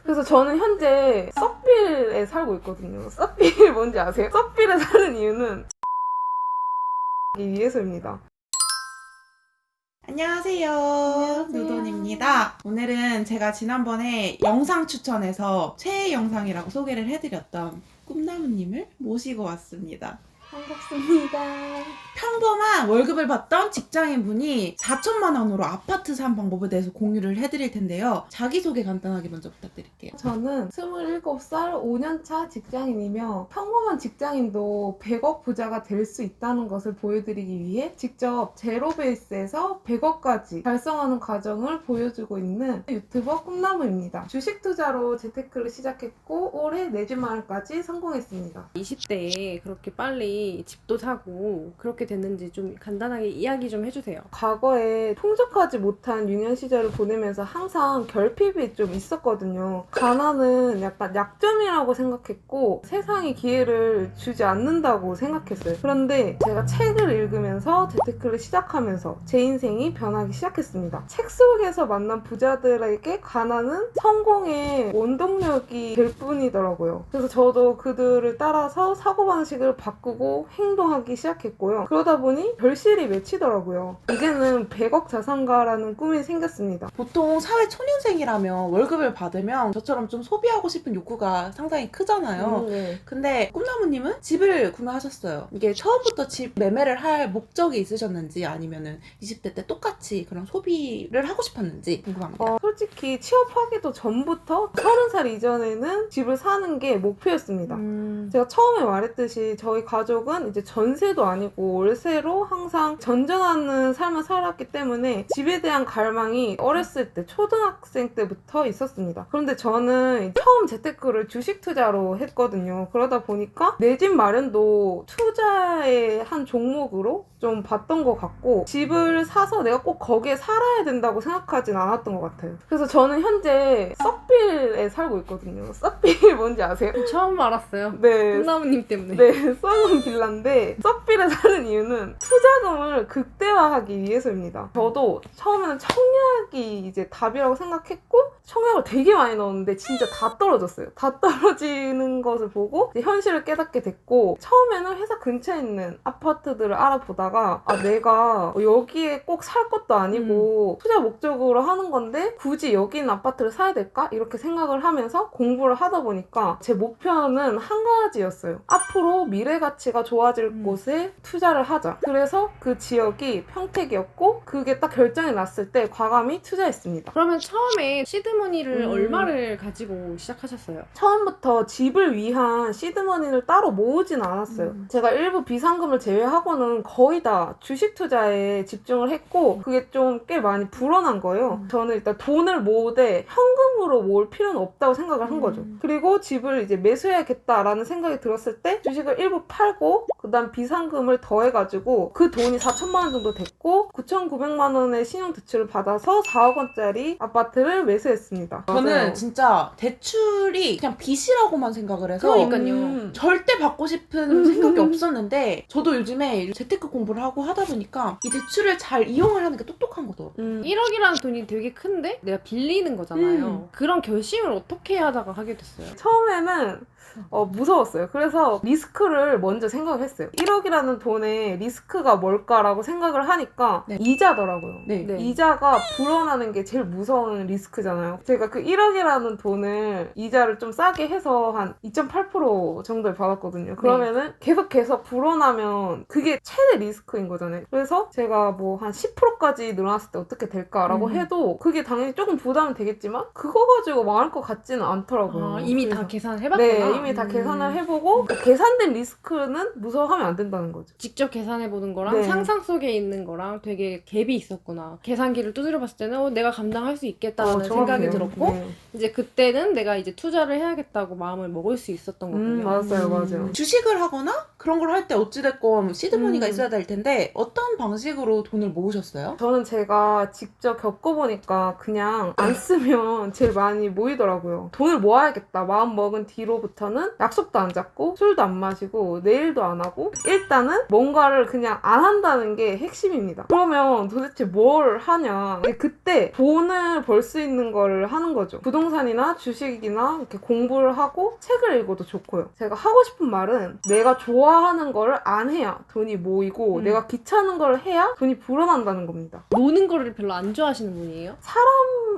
그래서 저는 현재 썩빌에 살고 있거든요. 썩빌 뭔지 아세요? 썩빌에 사는 이유는 위해서입니다. 안녕하세요. 누돈입니다. 오늘은 제가 지난번에 영상 추천해서 최애 영상이라고 소개를 해드렸던 꿈나무님을 모시고 왔습니다. 반갑습니다. 평범한 월급을 받던 직장인분이 4천만 원으로 아파트 산 방법에 대해서 공유를 해드릴 텐데요. 자기소개 간단하게 먼저 부탁드릴게요. 저는 27살 5년차 직장인이며 평범한 직장인도 100억 부자가 될 수 있다는 것을 보여드리기 위해 직접 제로 베이스에서 100억까지 달성하는 과정을 보여주고 있는 유튜버 꿈나무입니다. 주식 투자로 재테크를 시작했고 올해 내 집 마련까지 성공했습니다. 20대에 그렇게 빨리 집도 사고 그렇게 됐는지 좀 간단하게 이야기 좀 해주세요. 과거에 풍족하지 못한 유년 시절을 보내면서 항상 결핍이 좀 있었거든요. 가난은 약간 약점이라고 생각했고 세상이 기회를 주지 않는다고 생각했어요. 그런데 제가 책을 읽으면서 재테크를 시작하면서 제 인생이 변하기 시작했습니다. 책 속에서 만난 부자들에게 가난은 성공의 원동력이 될 뿐이더라고요. 그래서 저도 그들을 따라서 사고방식을 바꾸고 행동하기 시작했고요. 그러다 보니 별실이 맺히더라고요. 이제는 100억 자산가라는 꿈이 생겼습니다. 보통 사회 초년생이라면 월급을 받으면 저처럼 좀 소비하고 싶은 욕구가 상당히 크잖아요. 네. 근데 꿈나무님은 집을 구매하셨어요. 이게 처음부터 집 매매를 할 목적이 있으셨는지 아니면은 20대 때 똑같이 그런 소비를 하고 싶었는지 궁금합니다. 솔직히 취업하기도 전부터 30살 이전에는 집을 사는 게 목표였습니다. 제가 처음에 말했듯이 저희 가족은 이제 전세도 아니고 월세로 항상 전전하는 삶을 살았기 때문에 집에 대한 갈망이 어렸을 때 초등학생 때부터 있었습니다. 그런데 저는 처음 재테크를 주식 투자로 했거든요. 그러다 보니까 내 집 마련도 투자의 한 종목으로 좀 봤던 것 같고 집을 사서 내가 꼭 거기에 살아야 된다고 생각하진 않았던 것 같아요. 그래서 저는 현재 썩빌에 살고 있거든요. 썩빌 뭔지 아세요? 처음 알았어요. 네. 꿈나무님 때문에. 네, 썩은 빌라인데 썩빌에 사는 이유는 투자금을 극대화하기 위해서입니다. 저도 처음에는 청약이 이제 답이라고 생각했고 청약을 되게 많이 넣었는데 진짜 다 떨어졌어요. 다 떨어지는 것을 보고 이제 현실을 깨닫게 됐고 처음에는 회사 근처에 있는 아파트들을 알아보다가 내가 여기에 꼭 살 것도 아니고 투자 목적으로 하는 건데 굳이 여기 있는 아파트를 사야 될까? 이렇게 생각을 하면서 공부를 하다 보니까 제 목표는 한 가지였어요. 앞으로 미래 가치가 좋아질 곳에 투자를 하자. 그래서 그 지역이 평택이었고 그게 딱 결정이 났을 때 과감히 투자했습니다. 그러면 처음에 시드머니를 음. 얼마를 가지고 시작하셨어요? 처음부터 집을 위한 시드머니를 따로 모으진 않았어요. 제가 일부 비상금을 제외하고는 거의 다 주식 투자에 집중을 했고 그게 좀 꽤 많이 불어난 거예요. 저는 일단 돈을 모으되 현금으로 모을 필요는 없다고 생각을 한 거죠. 그리고 집을 이제 매수해야겠다라는 생각이 들었을 때 주식을 일부 팔고 그다음 비상금을 더해가지고 그 돈이 4천만 원 정도 됐고 9,900만 원의 신용 대출을 받아서 4억 원짜리 아파트를 매수했습니다. 저는 맞아요. 진짜 대출이 그냥 빚이라고만 생각을 해서 그러니까요. 절대 받고 싶은 생각이 없었는데 저도 요즘에 재테크 공부를 하고 하다 보니까 이 대출을 잘 이용을 하는 게 똑똑한 거더라고요. 1억이라는 돈이 되게 큰데 내가 빌리는 거잖아요. 그런 결심을 어떻게 하다가 하게 됐어요? 처음에는 무서웠어요. 그래서 리스크를 먼저 생각을 했어요. 1억이라는 돈의 리스크가 뭘까라고 생각을 하니까 네. 이자더라고요. 네. 네. 이자가 불어나는 게 제일 무서운 리스크잖아요. 제가 그 1억이라는 돈을 이자를 좀 싸게 해서 한 2.8% 정도를 받았거든요. 그러면은 계속 불어나면 그게 최대 리스크인 거잖아요. 그래서 제가 뭐 한 10%까지 늘어났을 때 어떻게 될까라고 해도 그게 당연히 조금 부담은 되겠지만 그거 가지고 망할 것 같지는 않더라고요. 이미 그래서 다 계산을 해봤구나. 네, 이미 다 계산을 해보고 그 계산된 리스크는 무서워하면 안 된다는 거죠. 직접 계산해보는 거랑 네. 상상 속에 있는 거랑 되게 갭이 있었구나. 계산기를 두드려 봤을 때는 내가 감당할 수 있겠다는 생각이 정확해요. 들었고 네. 이제 그때는 내가 이제 투자를 해야겠다고 마음을 먹을 수 있었던 거군요. 맞아요. 주식을 하거나 그런 걸 할 때 어찌됐건 시드머니가 음. 있어야 될 텐데 어떤 방식으로 돈을 모으셨어요? 저는 제가 직접 겪어보니까 그냥 안 쓰면 제일 많이 모이더라고요. 돈을 모아야겠다 마음 먹은 뒤로부터는 약속도 안 잡고 술도 안 마시고 내일도 안 하고 일단은 뭔가를 그냥 안 한다는 게 핵심입니다. 그러면 도대체 뭘 하냐. 그때 돈을 벌 수 있는 거를 공부를 하는 거죠. 부동산이나 주식이나 이렇게 공부를 하고 책을 읽어도 좋고요. 제가 하고 싶은 말은 내가 좋아하는 거를 안 해야 돈이 모이고 내가 귀찮은 걸 해야 돈이 불어난다는 겁니다. 노는 거를 별로 안 좋아하시는 분이에요?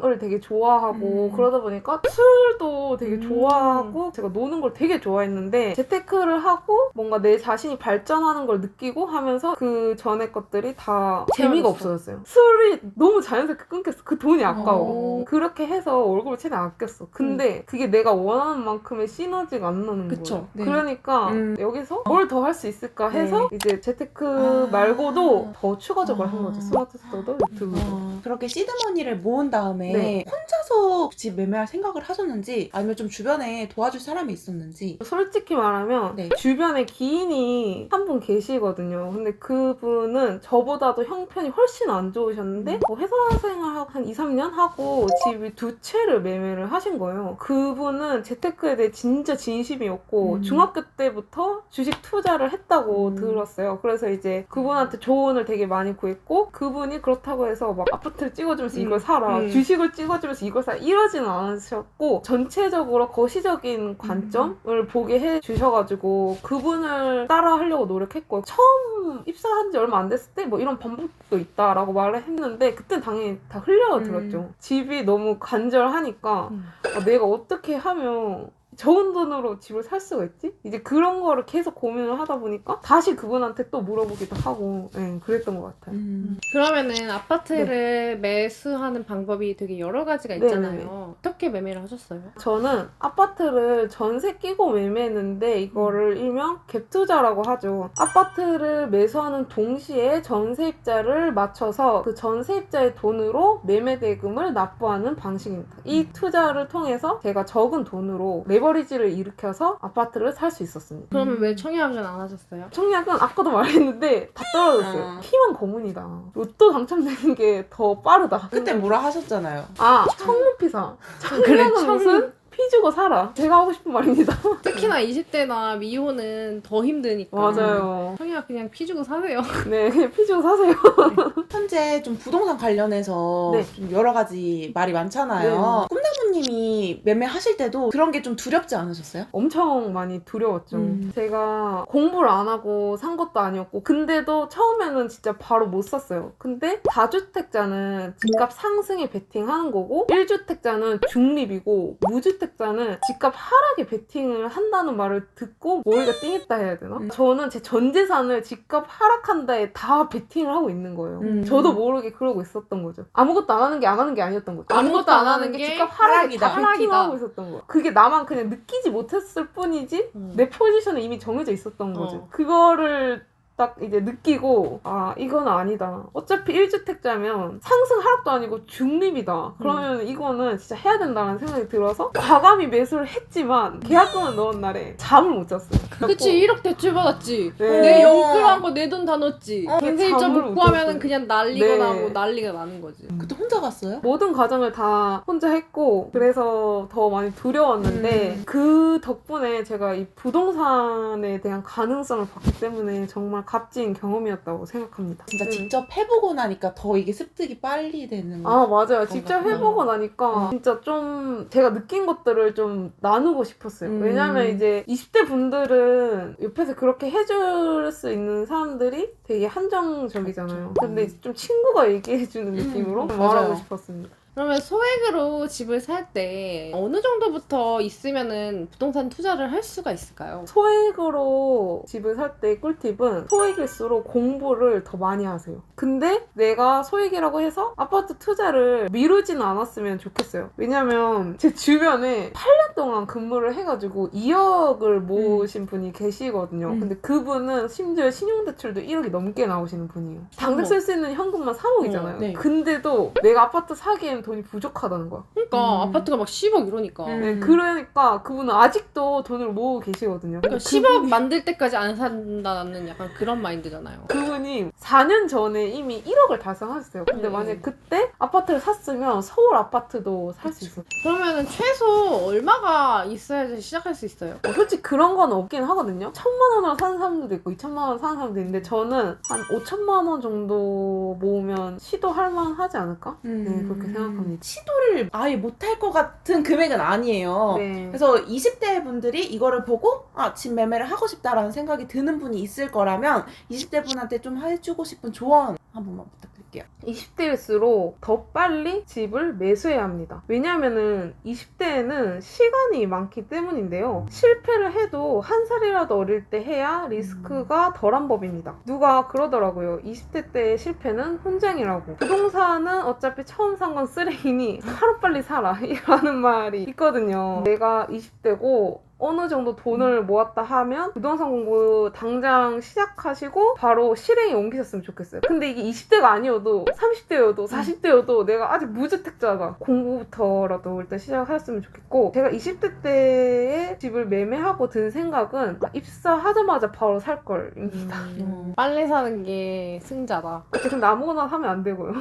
을 되게 좋아하고 그러다 보니까 술도 되게 좋아하고 제가 노는 걸 되게 좋아했는데 재테크를 하고 뭔가 내 자신이 발전하는 걸 느끼고 하면서 그 전에 것들이 다 재미가 없어졌어요. 술이 너무 자연스럽게 끊겼어. 그 돈이 아까워. 그렇게 해서 월급을 최대한 아꼈어. 근데 그게 내가 원하는 만큼의 시너지가 안 나는 그쵸. 거예요. 네. 그러니까 여기서 뭘 더 할 수 있을까 해서 이제 재테크 말고도 더 추가적으로 한 거죠. 스마트 스토어도 유튜브도. 그렇게 시드머니를 모은 다음에 네. 혼자서 집 매매할 생각을 하셨는지 아니면 좀 주변에 도와줄 사람이 있었는지. 솔직히 말하면 네. 주변에 기인이 한 분 계시거든요. 근데 그분은 저보다도 형편이 훨씬 안 좋으셨는데 회사 생활 한 2, 3년 하고 집이 2채를 매매를 하신 거예요. 그분은 재테크에 대해 진짜 진심이었고 중학교 때부터 주식 투자를 했다고 들었어요. 그래서 이제 그분한테 조언을 되게 많이 구했고 그분이 그렇다고 해서 막 아파트를 찍어주면서 이걸 사라 주식을 찍어주면서 이걸 사라 이러지는 않으셨고 전체적으로 거시적인 관점을 보게 해주셔가지고 그분을 따라 하려고 노력했고 처음 입사한 지 얼마 안 됐을 때 뭐 이런 방법도 있다라고 말을 했는데 그땐 당연히 다 흘려들었죠. 집이 너무 간절하니까 내가 어떻게 하면 적은 돈으로 집을 살 수가 있지? 이제 그런 거를 계속 고민을 하다 보니까 다시 그분한테 또 물어보기도 하고 그랬던 것 같아요. 그러면은 아파트를 매수하는 방법이 되게 여러 가지가 있잖아요. 네네네. 어떻게 매매를 하셨어요? 저는 아파트를 전세 끼고 매매했는데 이거를 일명 갭투자라고 하죠. 아파트를 매수하는 동시에 전세입자를 맞춰서 그 전세입자의 돈으로 매매대금을 납부하는 방식입니다. 이 투자를 통해서 제가 적은 돈으로 레버리지를 일으켜서 아파트를 살 수 있었습니다. 그러면 왜 청약은 안 하셨어요? 청약은 아까도 말했는데 다 떨어졌어요. 피만 고문이다. 로또 당첨되는 게 더 빠르다. 그때 뭐라 하셨잖아요. 청문피사. 그래, 청약은 무슨? 피 주고 살아. 제가 하고 싶은 말입니다. 특히나 20대나 미혼은 더 힘드니까. 맞아요. 청약 그냥 피 주고 사세요. 네, 그냥 피 주고 사세요. 현재 좀 부동산 관련해서 네. 좀 여러 가지 말이 많잖아요. 꿈나무님이 매매하실 때도 그런 게 좀 두렵지 않으셨어요? 엄청 많이 두려웠죠. 제가 공부를 안 하고 산 것도 아니었고 근데도 처음에는 진짜 바로 못 샀어요. 근데 다주택자는 집값 상승에 베팅하는 거고 1주택자는 중립이고 무주택자는 집값 하락에 베팅을 한다는 말을 듣고 머리가 띵했다 해야 되나? 저는 제 전 재산을 집값 하락한다에 다 베팅을 하고 있는 거예요. 저도 모르게 그러고 있었던 거죠. 아무것도 안 하는 게 안 하는 게 아니었던 거죠. 아무것도 안 하는 게 집값 하락에 다 하락이다. 베팅하고 있었던 거예요. 그게 나만 그냥 느끼지 못했을 뿐이지 내 포지션은 이미 정해져 있었던 거죠. 그거를 딱 이제 느끼고 이건 아니다. 어차피 1주택자면 상승 하락도 아니고 중립이다. 그러면 이거는 진짜 해야 된다는 생각이 들어서 과감히 매수를 했지만 계약금을 넣은 날에 잠을 못 잤어요. 그치 1억 대출 받았지. 네. 내 영끌한 거 내 돈 다 넣었지. 전세입자 잠을 못 못 구하면 잤어요. 그냥 난리가 네. 나고 난리가 나는 거지. 그때 혼자 갔어요? 모든 과정을 다 혼자 했고 그래서 더 많이 두려웠는데 그 덕분에 제가 이 부동산에 대한 가능성을 봤기 때문에 정말 값진 경험이었다고 생각합니다. 진짜 직접 해보고 나니까 더 이게 습득이 빨리 되는 맞아요. 직접 해보고 나니까 진짜 좀 제가 느낀 것들을 좀 나누고 싶었어요. 왜냐면 이제 20대 분들은 옆에서 그렇게 해줄 수 있는 사람들이 되게 한정적이잖아요. 근데 이제 좀 친구가 얘기해주는 느낌으로 말하고 싶었습니다. 그러면 소액으로 집을 살 때 어느 정도부터 있으면은 부동산 투자를 할 수가 있을까요? 소액으로 집을 살 때 꿀팁은 소액일수록 공부를 더 많이 하세요. 근데 내가 소액이라고 해서 아파트 투자를 미루지는 않았으면 좋겠어요. 왜냐면 제 주변에 8년 동안 근무를 해가지고 2억을 모으신 분이 계시거든요. 근데 그분은 심지어 신용대출도 1억이 넘게 나오시는 분이에요. 당장 쓸 수 있는 현금만 3억이잖아요. 네. 근데도 내가 아파트 사기엔 돈이 부족하다는 거야. 그러니까 아파트가 막 10억 이러니까. 네, 그러니까 그분은 아직도 돈을 모으고 계시거든요. 그러니까 10억 만들 때까지 안 산다는 약간 그런 마인드잖아요. 그분이 4년 전에 이미 1억을 달성하셨어요. 근데 만약에 그때 아파트를 샀으면 서울 아파트도 살 수 있어요. 그러면은 최소 얼마가 있어야지 시작할 수 있어요? 솔직히 그런 건 없긴 하거든요. 1,000만 원으로 사는 사람들도 있고 2,000만 원 사는 사람도 있는데 저는 한 5천만 원 정도 모으면 시도할 만하지 않을까? 네, 그렇게 생각합니다. 생각합니다. 시도를 아예 못할 것 같은 금액은 아니에요. 네. 그래서 20대 분들이 이거를 보고 집 매매를 하고 싶다라는 생각이 드는 분이 있을 거라면 20대 분한테 좀 해주고 싶은 조언 한 번만 부탁드릴게요. 20대일수록 더 빨리 집을 매수해야 합니다. 왜냐면은 20대에는 시간이 많기 때문인데요. 실패를 해도 한 살이라도 어릴 때 해야 리스크가 덜한 법입니다. 누가 그러더라고요. 20대 때의 실패는 훈장이라고. 부동산은 어차피 처음 산 건 쓰레기니 하루빨리 사라 이라는 말이 있거든요. 내가 20대고 어느 정도 돈을 모았다 하면 부동산 공부 당장 시작하시고 바로 실행에 옮기셨으면 좋겠어요. 근데 이게 20대가 아니어도 30대여도 40대여도 내가 아직 무주택자다. 공부부터라도 일단 시작하셨으면 좋겠고, 제가 20대 때에 집을 매매하고 든 생각은 입사하자마자 바로 살 걸입니다. 빨리 사는 게 승자다. 근데 아무거나 사면 안 되고요.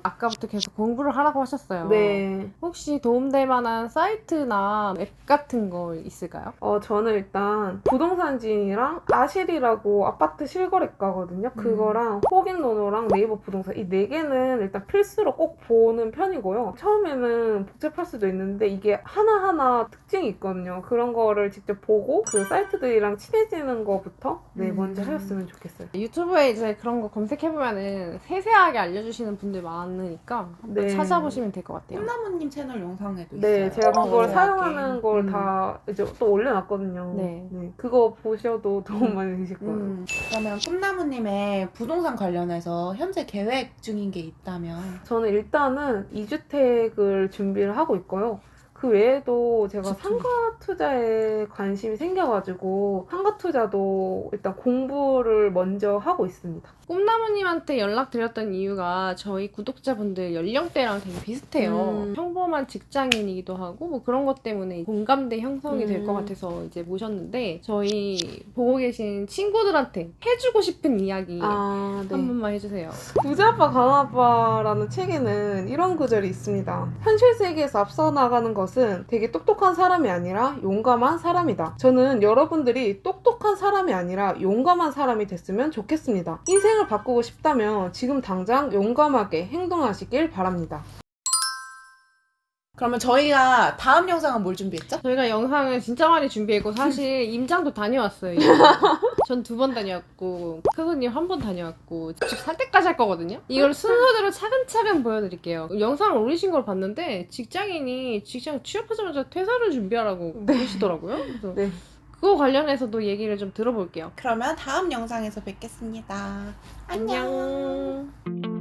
아까부터 계속 공부를 하라고 하셨어요. 네. 혹시 도움될 만한 사이트나 앱 같은 거 있을까요? 저는 일단 부동산지인이랑 아실이라고 아파트 실거래가거든요. 그거랑 호갱노노랑 네이버 부동산 이 네 개는 일단 필수로 꼭 보는 편이고요. 처음에는 복잡할 수도 있는데 이게 하나하나 특징이 있거든요. 그런 거를 직접 보고 그 사이트들이랑 친해지는 거부터 먼저 하셨으면 좋겠어요. 유튜브에 이제 그런 거 검색해보면은 세세하게 알려주시는 분들 많으니까 한번 네. 찾아보시면 될 것 같아요. 꿈나무님 채널 영상에도 네, 있어요. 제가 그걸 자세하게. 사용하는 걸 다 이제 또 올려놨거든요. 네. 그거 보셔도 도움 많이 되실 거예요. 그러면 꿈나무님의 부동산 관련해서 현재 계획 중인 게 있다면 저는 일단은 2주택을 준비를 하고 있고요. 그 외에도 제가 상가 투자에 관심이 생겨가지고 상가 투자도 일단 공부를 먼저 하고 있습니다. 꿈나무님한테 연락드렸던 이유가 저희 구독자분들 연령대랑 되게 비슷해요. 평범한 직장인이기도 하고 뭐 그런 것 때문에 공감대 형성이 될 것 같아서 이제 모셨는데, 저희 보고 계신 친구들한테 해주고 싶은 이야기 한 번만 해주세요. 부자아빠 강아빠라는 책에는 이런 구절이 있습니다. 현실 세계에서 앞서 나가는 것은 되게 똑똑한 사람이 아니라 용감한 사람이다. 저는 여러분들이 똑똑한 사람이 아니라 용감한 사람이 됐으면 좋겠습니다. 인생을 바꾸고 싶다면 지금 당장 용감하게 행동하시길 바랍니다. 그러면 저희가 다음 영상은 뭘 준비했죠? 저희가 영상을 진짜 많이 준비했고 사실 임장도 다녀왔어요. 전 2번 다녀왔고 크그님 1번 다녀왔고 집 살 때까지 할 거거든요. 이걸 순서대로 차근차근 보여드릴게요. 영상을 올리신 걸 봤는데 직장인이 직장 취업하자마자 퇴사를 준비하라고 그러시더라고요. 그래서 네. 그거 관련해서도 얘기를 좀 들어볼게요. 그러면 다음 영상에서 뵙겠습니다. 안녕. 안녕.